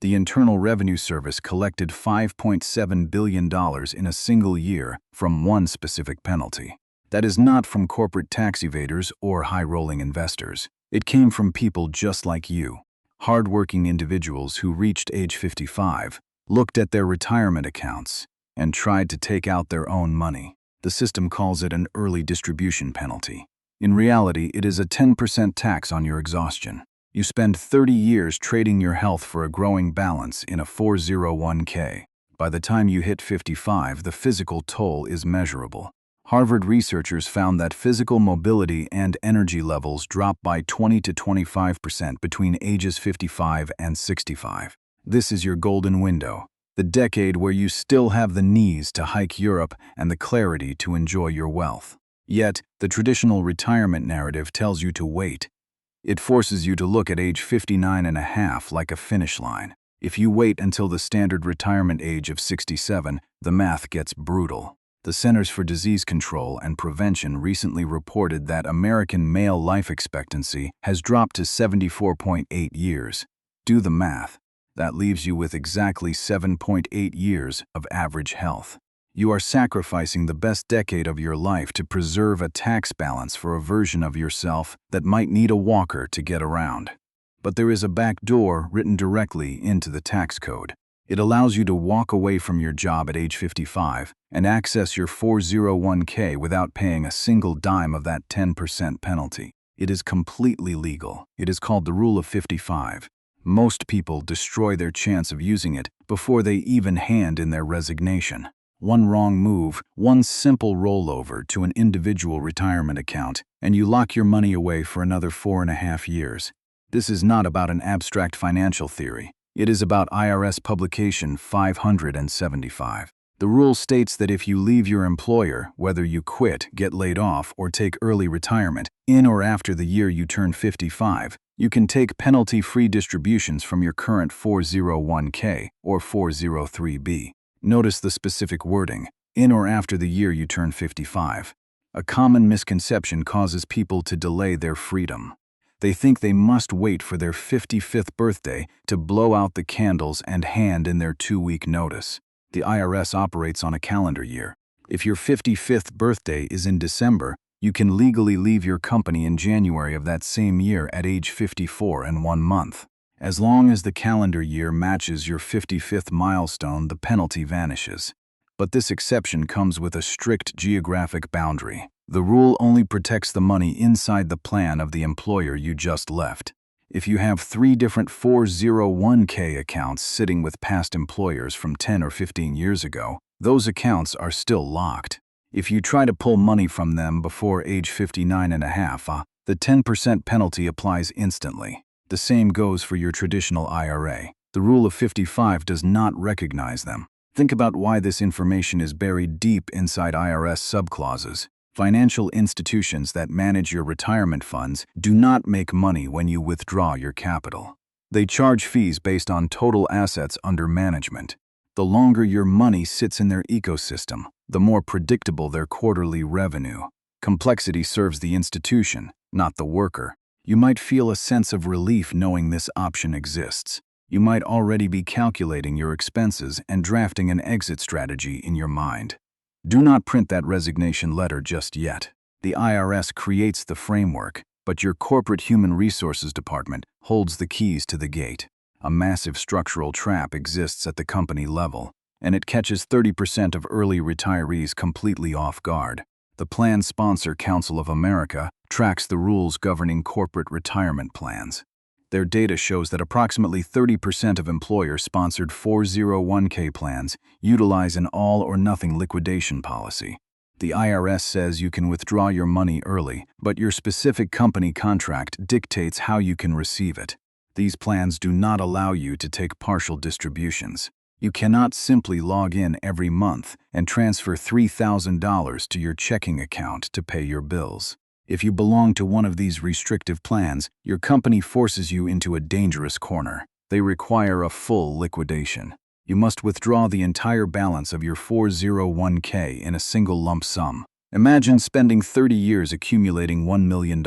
The Internal Revenue Service collected $5.7 billion in a single year from one specific penalty. That is not from corporate tax evaders or high-rolling investors. It came from people just like you, hard-working individuals who reached age 55, looked at their retirement accounts, and tried to take out their own money. The system calls it an early distribution penalty. In reality, it is a 10% tax on your exhaustion. You spend 30 years trading your health for a growing balance in a 401k. By the time you hit 55, the physical toll is measurable. Harvard researchers found that physical mobility and energy levels drop by 20 to 25% between ages 55 and 65. This is your golden window, the decade where you still have the knees to hike Europe and the clarity to enjoy your wealth. Yet, the traditional retirement narrative tells you to wait. It forces you to look at age 59 and a half like a finish line. If you wait until the standard retirement age of 67, the math gets brutal. The Centers for Disease Control and Prevention recently reported that American male life expectancy has dropped to 74.8 years. Do the math. That leaves you with exactly 7.8 years of average health. You are sacrificing the best decade of your life to preserve a tax balance for a version of yourself that might need a walker to get around. But there is a back door written directly into the tax code. It allows you to walk away from your job at age 55 and access your 401k without paying a single dime of that 10% penalty. It is completely legal. It is called the Rule of 55. Most people destroy their chance of using it before they even hand in their resignation. One wrong move, one simple rollover to an individual retirement account, and you lock your money away for another 4.5 years. This is not about an abstract financial theory. It is about IRS Publication 575. The rule states that if you leave your employer, whether you quit, get laid off, or take early retirement, in or after the year you turn 55, you can take penalty-free distributions from your current 401k or 403b. Notice the specific wording, in or after the year you turn 55. A common misconception causes people to delay their freedom. They think they must wait for their 55th birthday to blow out the candles and hand in their 2-week notice. The IRS operates on a calendar year. If your 55th birthday is in December, you can legally leave your company in January of that same year at age 54 and 1 month. As long as the calendar year matches your 55th milestone, the penalty vanishes. But this exception comes with a strict geographic boundary. The rule only protects the money inside the plan of the employer you just left. If you have 3 different 401k accounts sitting with past employers from 10 or 15 years ago, those accounts are still locked. If you try to pull money from them before age 59 and a half, the 10% penalty applies instantly. The same goes for your traditional IRA. The Rule of 55 does not recognize them. Think about why this information is buried deep inside IRS subclauses. Financial institutions that manage your retirement funds do not make money when you withdraw your capital. They charge fees based on total assets under management. The longer your money sits in their ecosystem, the more predictable their quarterly revenue. Complexity serves the institution, not the worker. You might feel a sense of relief knowing this option exists. You might already be calculating your expenses and drafting an exit strategy in your mind. Do not print that resignation letter just yet. The IRS creates the framework, but your corporate human resources department holds the keys to the gate. A massive structural trap exists at the company level, and it catches 30% of early retirees completely off guard. The Plan Sponsor Council of America tracks the rules governing corporate retirement plans. Their data shows that approximately 30% of employer-sponsored 401k plans utilize an all-or-nothing liquidation policy. The IRS says you can withdraw your money early, but your specific company contract dictates how you can receive it. These plans do not allow you to take partial distributions. You cannot simply log in every month and transfer $3,000 to your checking account to pay your bills. If you belong to one of these restrictive plans, your company forces you into a dangerous corner. They require a full liquidation. You must withdraw the entire balance of your 401k in a single lump sum. Imagine spending 30 years accumulating $1 million.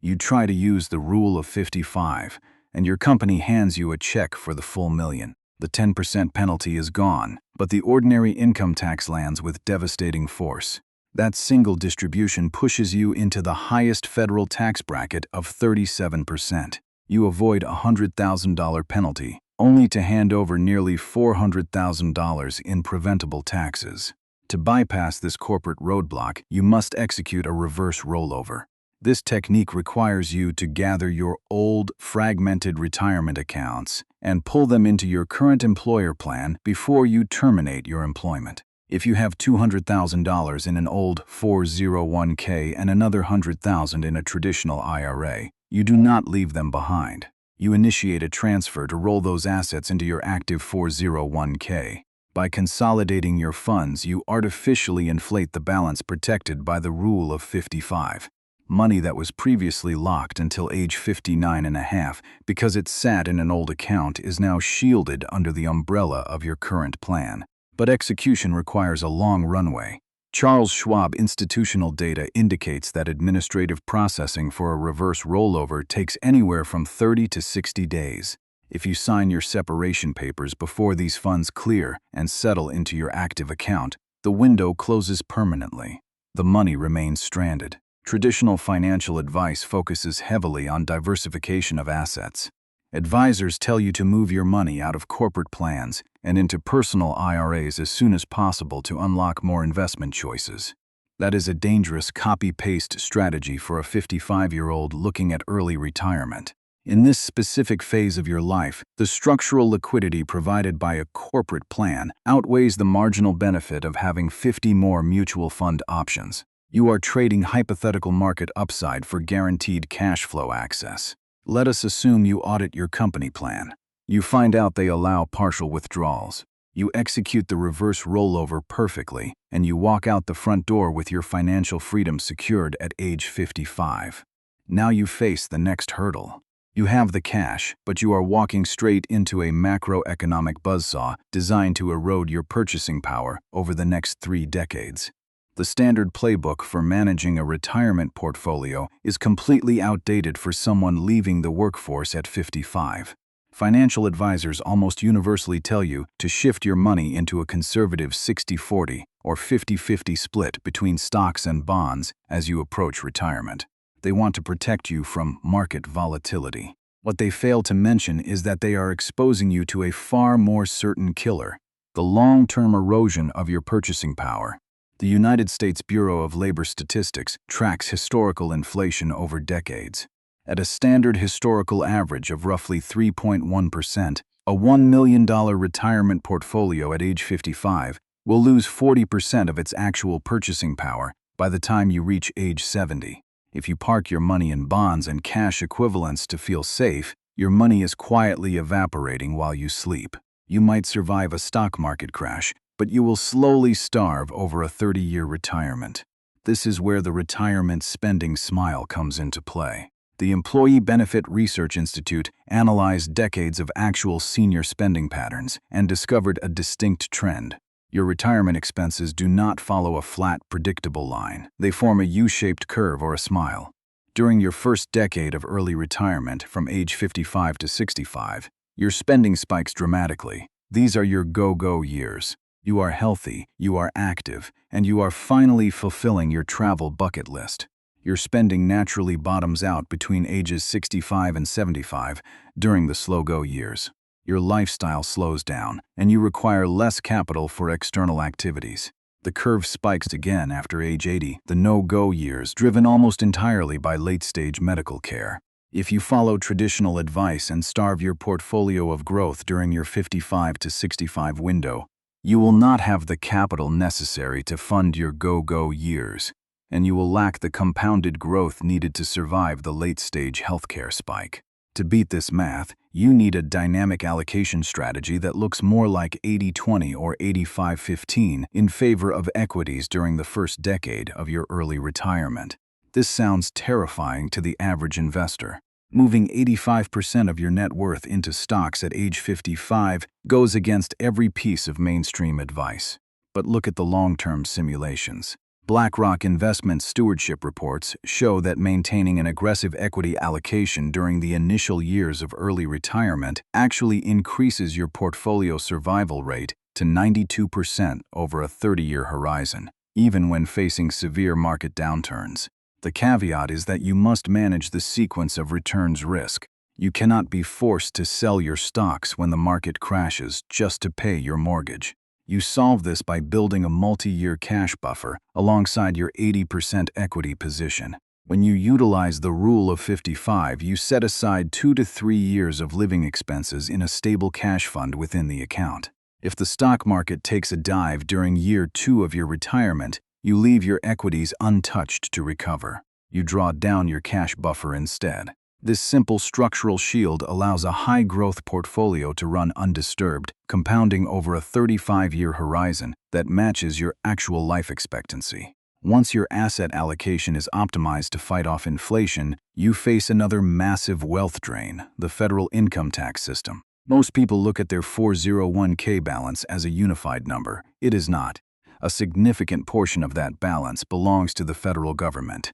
You try to use the Rule of 55, and your company hands you a check for the full million. The 10% penalty is gone, but the ordinary income tax lands with devastating force. That single distribution pushes you into the highest federal tax bracket of 37%. You avoid a $100,000 penalty, only to hand over nearly $400,000 in preventable taxes. To bypass this corporate roadblock, you must execute a reverse rollover. This technique requires you to gather your old, fragmented retirement accounts and pull them into your current employer plan before you terminate your employment. If you have $200,000 in an old 401k and another $100,000 in a traditional IRA, you do not leave them behind. You initiate a transfer to roll those assets into your active 401k. By consolidating your funds, you artificially inflate the balance protected by the Rule of 55. Money that was previously locked until age 59 and a half because it sat in an old account is now shielded under the umbrella of your current plan. But execution requires a long runway. Charles Schwab institutional data indicates that administrative processing for a reverse rollover takes anywhere from 30 to 60 days. If you sign your separation papers before these funds clear and settle into your active account, the window closes permanently. The money remains stranded. Traditional financial advice focuses heavily on diversification of assets. Advisors tell you to move your money out of corporate plans and into personal IRAs as soon as possible to unlock more investment choices. That is a dangerous copy-paste strategy for a 55-year-old looking at early retirement. In this specific phase of your life, the structural liquidity provided by a corporate plan outweighs the marginal benefit of having 50 more mutual fund options. You are trading hypothetical market upside for guaranteed cash flow access. Let us assume you audit your company plan. You find out they allow partial withdrawals. You execute the reverse rollover perfectly, and you walk out the front door with your financial freedom secured at age 55. Now you face the next hurdle. You have the cash, but you are walking straight into a macroeconomic buzzsaw designed to erode your purchasing power over the next 3 decades. The standard playbook for managing a retirement portfolio is completely outdated for someone leaving the workforce at 55. Financial advisors almost universally tell you to shift your money into a conservative 60-40 or 50-50 split between stocks and bonds as you approach retirement. They want to protect you from market volatility. What they fail to mention is that they are exposing you to a far more certain killer: the long-term erosion of your purchasing power. The United States Bureau of Labor Statistics tracks historical inflation over decades. At a standard historical average of roughly 3.1%, a $1 million retirement portfolio at age 55 will lose 40% of its actual purchasing power by the time you reach age 70. If you park your money in bonds and cash equivalents to feel safe, your money is quietly evaporating while you sleep. You might survive a stock market crash, but you will slowly starve over a 30-year retirement. This is where the retirement spending smile comes into play. The Employee Benefit Research Institute analyzed decades of actual senior spending patterns and discovered a distinct trend. Your retirement expenses do not follow a flat, predictable line. They form a U-shaped curve or a smile. During your first decade of early retirement, from age 55 to 65, your spending spikes dramatically. These are your go-go years. You are healthy, you are active, and you are finally fulfilling your travel bucket list. Your spending naturally bottoms out between ages 65 and 75 during the slow-go years. Your lifestyle slows down, and you require less capital for external activities. The curve spikes again after age 80, the no-go years, driven almost entirely by late-stage medical care. If you follow traditional advice and starve your portfolio of growth during your 55 to 65 window, you will not have the capital necessary to fund your go-go years, and you will lack the compounded growth needed to survive the late-stage healthcare spike. To beat this math, you need a dynamic allocation strategy that looks more like 80-20 or 85-15 in favor of equities during the first decade of your early retirement. This sounds terrifying to the average investor. Moving 85% of your net worth into stocks at age 55 goes against every piece of mainstream advice. But look at the long-term simulations. BlackRock investment stewardship reports show that maintaining an aggressive equity allocation during the initial years of early retirement actually increases your portfolio survival rate to 92% over a 30-year horizon, even when facing severe market downturns. The caveat is that you must manage the sequence of returns risk. You cannot be forced to sell your stocks when the market crashes just to pay your mortgage. You solve this by building a multi-year cash buffer alongside your 80% equity position. When you utilize the Rule of 55, you set aside 2 to 3 years of living expenses in a stable cash fund within the account. If the stock market takes a dive during year 2 of your retirement, you leave your equities untouched to recover. You draw down your cash buffer instead. This simple structural shield allows a high-growth portfolio to run undisturbed, compounding over a 35-year horizon that matches your actual life expectancy. Once your asset allocation is optimized to fight off inflation, you face another massive wealth drain, the federal income tax system. Most people look at their 401k balance as a unified number. It is not. A significant portion of that balance belongs to the federal government,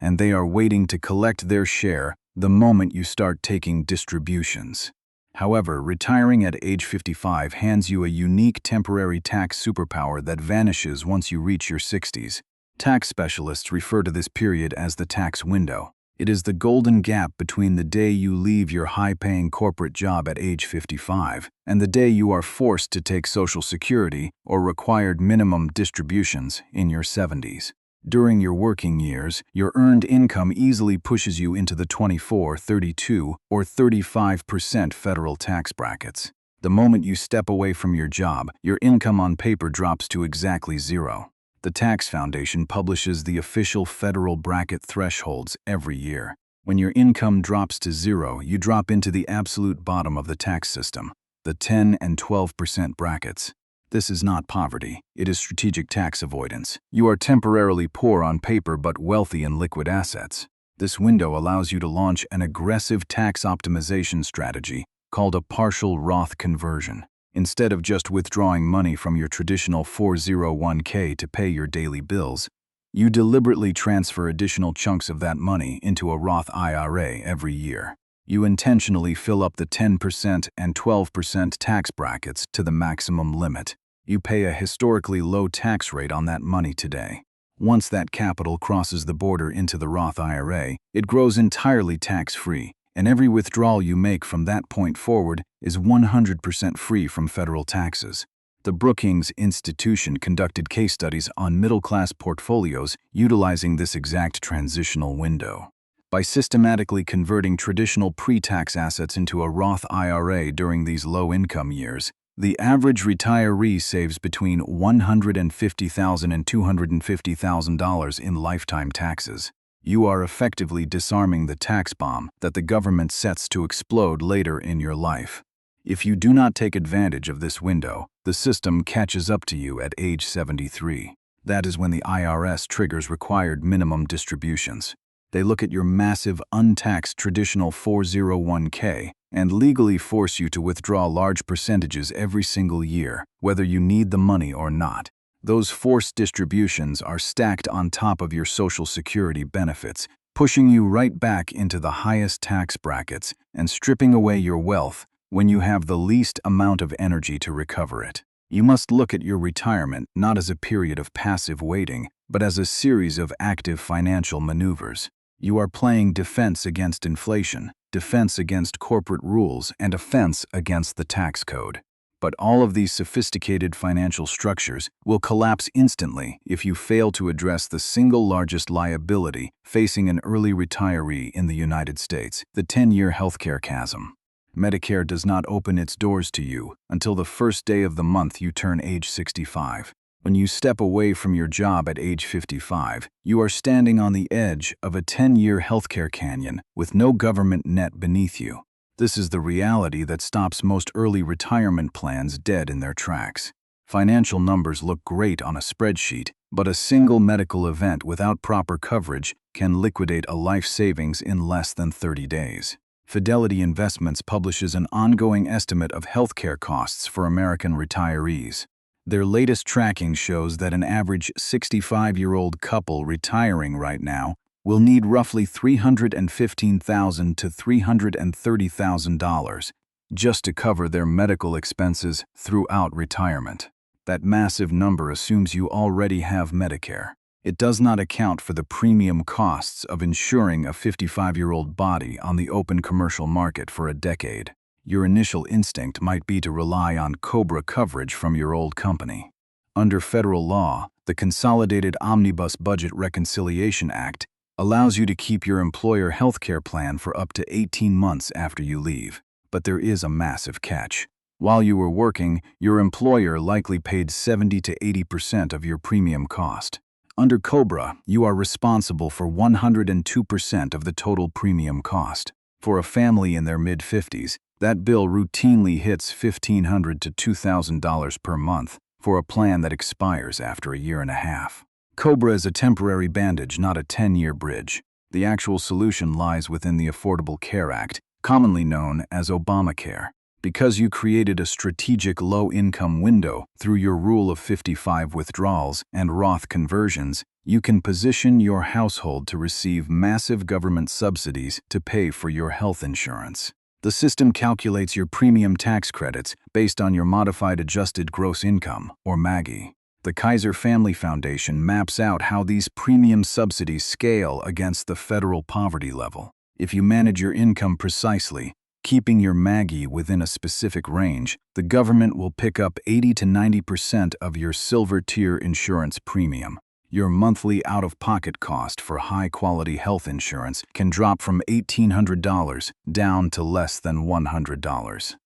and they are waiting to collect their share the moment you start taking distributions. However, retiring at age 55 hands you a unique temporary tax superpower that vanishes once you reach your 60s. Tax specialists refer to this period as the tax window. It is the golden gap between the day you leave your high-paying corporate job at age 55 and the day you are forced to take Social Security or required minimum distributions in your 70s. During your working years, your earned income easily pushes you into the 24, 32, or 35% federal tax brackets. The moment you step away from your job, your income on paper drops to exactly zero. The Tax Foundation publishes the official federal bracket thresholds every year. When your income drops to zero, you drop into the absolute bottom of the tax system, the 10 and 12% brackets. This is not poverty, it is strategic tax avoidance. You are temporarily poor on paper but wealthy in liquid assets. This window allows you to launch an aggressive tax optimization strategy called a partial Roth conversion. Instead of just withdrawing money from your traditional 401k to pay your daily bills, you deliberately transfer additional chunks of that money into a Roth IRA every year. You intentionally fill up the 10% and 12% tax brackets to the maximum limit. You pay a historically low tax rate on that money today. Once that capital crosses the border into the Roth IRA, it grows entirely tax-free, and every withdrawal you make from that point forward is 100% free from federal taxes. The Brookings Institution conducted case studies on middle-class portfolios utilizing this exact transitional window. By systematically converting traditional pre-tax assets into a Roth IRA during these low-income years, the average retiree saves between $150,000 and $250,000 in lifetime taxes. You are effectively disarming the tax bomb that the government sets to explode later in your life. If you do not take advantage of this window, the system catches up to you at age 73. That is when the IRS triggers required minimum distributions. They look at your massive, untaxed traditional 401k and legally force you to withdraw large percentages every single year, whether you need the money or not. Those forced distributions are stacked on top of your Social Security benefits, pushing you right back into the highest tax brackets and stripping away your wealth when you have the least amount of energy to recover it. You must look at your retirement not as a period of passive waiting, but as a series of active financial maneuvers. You are playing defense against inflation, defense against corporate rules, and offense against the tax code. But all of these sophisticated financial structures will collapse instantly if you fail to address the single largest liability facing an early retiree in the United States, the 10-year healthcare chasm. Medicare does not open its doors to you until the first day of the month you turn age 65. When you step away from your job at age 55, you are standing on the edge of a 10-year healthcare canyon with no government net beneath you. This is the reality that stops most early retirement plans dead in their tracks. Financial numbers look great on a spreadsheet, but a single medical event without proper coverage can liquidate a life savings in less than 30 days. Fidelity Investments publishes an ongoing estimate of healthcare costs for American retirees. Their latest tracking shows that an average 65-year-old couple retiring right now will need roughly $315,000 to $330,000 just to cover their medical expenses throughout retirement. That massive number assumes you already have Medicare. It does not account for the premium costs of insuring a 55-year-old body on the open commercial market for a decade. Your initial instinct might be to rely on COBRA coverage from your old company. Under federal law, the Consolidated Omnibus Budget Reconciliation Act allows you to keep your employer health care plan for up to 18 months after you leave. But there is a massive catch. While you were working, your employer likely paid 70 to 80% of your premium cost. Under COBRA, you are responsible for 102% of the total premium cost. For a family in their mid-50s, that bill routinely hits $1,500 to $2,000 per month for a plan that expires after a year and a half. COBRA is a temporary bandage, not a 10-year bridge. The actual solution lies within the Affordable Care Act, commonly known as Obamacare. Because you created a strategic low-income window through your Rule of 55 withdrawals and Roth conversions, you can position your household to receive massive government subsidies to pay for your health insurance. The system calculates your premium tax credits based on your Modified Adjusted Gross Income, or MAGI. The Kaiser Family Foundation maps out how these premium subsidies scale against the federal poverty level. If you manage your income precisely, keeping your MAGI within a specific range, the government will pick up 80 to 90% of your silver tier insurance premium. Your monthly out-of-pocket cost for high-quality health insurance can drop from $1,800 down to less than $100.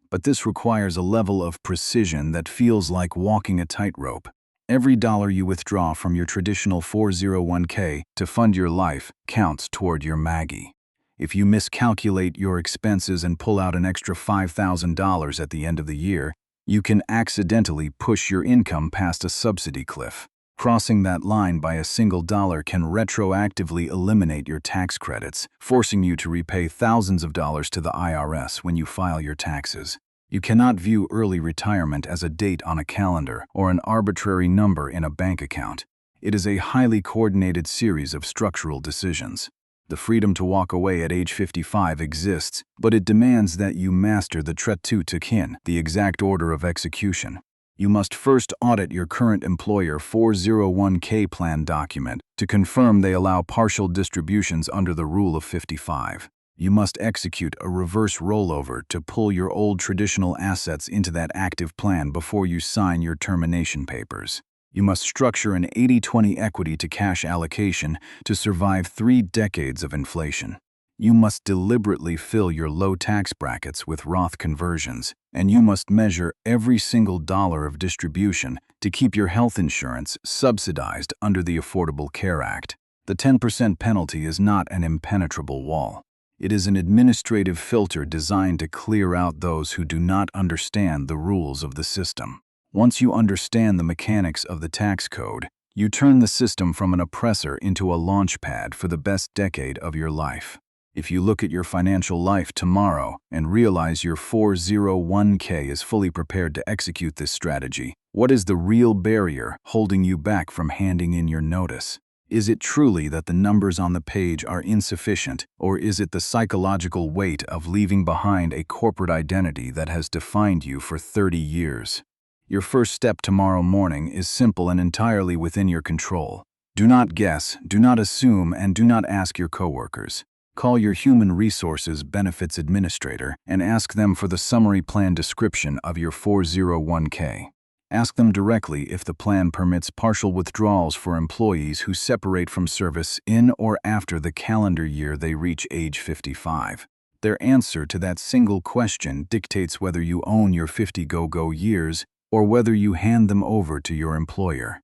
But this requires a level of precision that feels like walking a tightrope. Every dollar you withdraw from your traditional 401k to fund your life counts toward your MAGI. If you miscalculate your expenses and pull out an extra $5,000 at the end of the year, you can accidentally push your income past a subsidy cliff. Crossing that line by a single dollar can retroactively eliminate your tax credits, forcing you to repay thousands of dollars to the IRS when you file your taxes. You cannot view early retirement as a date on a calendar or an arbitrary number in a bank account. It is a highly coordinated series of structural decisions. The freedom to walk away at age 55 exists, but it demands that you master the trait tu kin, the exact order of execution. You must first audit your current employer 401k plan document to confirm they allow partial distributions under the Rule of 55. You must execute a reverse rollover to pull your old traditional assets into that active plan before you sign your termination papers. You must structure an 80-20 equity to cash allocation to survive 3 decades of inflation. You must deliberately fill your low tax brackets with Roth conversions, and you must measure every single dollar of distribution to keep your health insurance subsidized under the Affordable Care Act. The 10% penalty is not an impenetrable wall. It is an administrative filter designed to clear out those who do not understand the rules of the system. Once you understand the mechanics of the tax code, you turn the system from an oppressor into a launch pad for the best decade of your life. If you look at your financial life tomorrow and realize your 401k is fully prepared to execute this strategy, what is the real barrier holding you back from handing in your notice? Is it truly that the numbers on the page are insufficient, or is it the psychological weight of leaving behind a corporate identity that has defined you for 30 years? Your first step tomorrow morning is simple and entirely within your control. Do not guess, do not assume, and do not ask your coworkers. Call your Human Resources Benefits Administrator and ask them for the summary plan description of your 401k. Ask them directly if the plan permits partial withdrawals for employees who separate from service in or after the calendar year they reach age 55. Their answer to that single question dictates whether you own your 50 go-go years or whether you hand them over to your employer.